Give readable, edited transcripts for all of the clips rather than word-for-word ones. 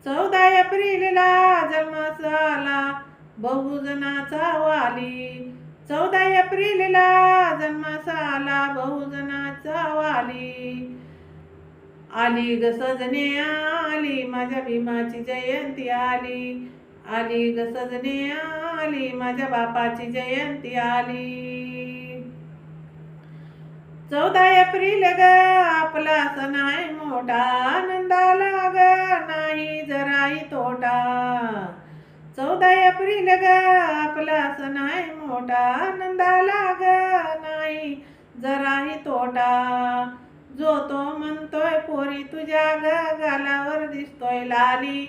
14 एप्रिलला जन्मास आला बहुजनाचा वाली. 14 एप्रिलला जन्मास आला बहुजनाचा वाली. आली ग सजने आली माझ्या भीमाची जयंती आली. आली ग सजने आली माझ्या बापाची जयंती आली. 14 एप्रिल ग आपला सण आहे मोठा, आनंदाला ग नाही जराही तोटा. 14 एप्रिल ग आपला सण आहे मोठा, आनंदाला ग नाही जराही तोटा. जो तो म्हणतोय पोरी तुझ्या ग गालावर दिसतोय लाली.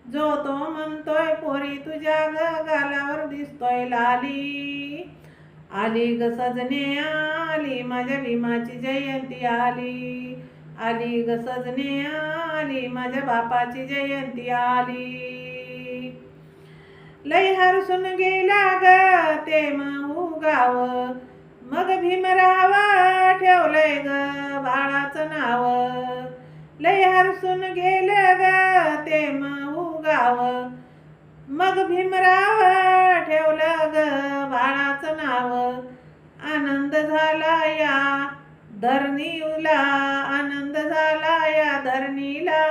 जो तो म्हणतोय पोरी तुझ्या ग गालावर दिसतोय लाली. आली ग सजने आली माझ्या भीमाची जयंती आली. आली ग सजने आली माझ्या बापाची जयंती आली. लय हरसून गेला ग ते महू गाव, मग भीमराव ठेवलंय ग बाळाचं नाव. लय हरसून गेलं ग ते महू गाव, मग भीमराव ठेवलं ग बाळाचं नाव. आनंद झाला या धरणीला, आनंद झाला या धरणीला,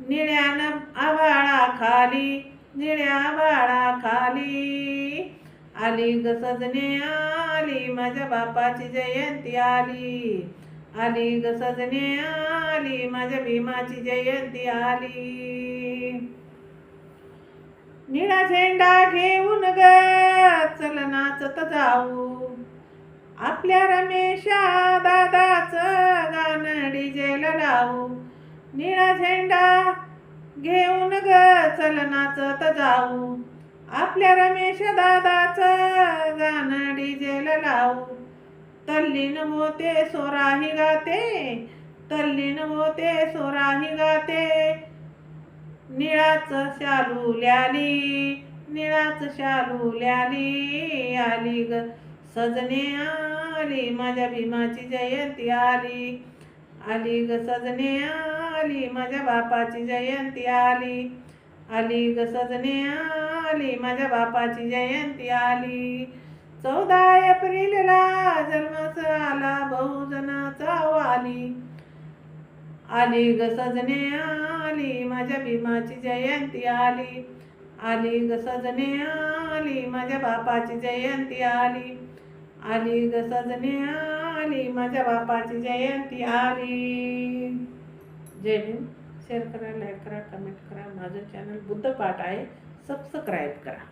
निळ्यानं आभाळाखाली, निळ्या आभाळाखाली. आली ग सजने आली माझ्या बापाची जयंती आली. आली ग सजने आली माझ्या भीमाची जयंती आली. निळा झेंडा घेऊन ग चल नाचत जाऊ, आपल्या रमेशा दादाचं गाणं डीजेला लावू. निळा झेंडा घेऊन ग चल नाचत जाऊ, आपल्या रमेश दादाचं गाणं डीजेला लावू. तल्लीन होते सोराही गाते, तल्लीन होते सोराही गाते, निळाच शालू ल्याली, निळाच शालू ल्याली. आली ग सजने आली माझ्या भीमाची जयंती आली. आली ग सजने आली माझ्या बापाची जयंती आली. आली ग सजने आली माझ्या बापाची जयंती आली. 14 एप्रिलला जन्मास आला बहुजनाचा वाली. आली ग सजने आली माझ्या भीमाची जयंती आली. आली ग सजने आली माझ्या बापाची जयंती आली. आली ग सजने आली माझ्या बापाची जयंती आली. जय भीम. शेअर करा, लाईक करा, कमेंट करा. माझं चॅनल बुद्धपाठ आहे, सबस्क्राईब करा.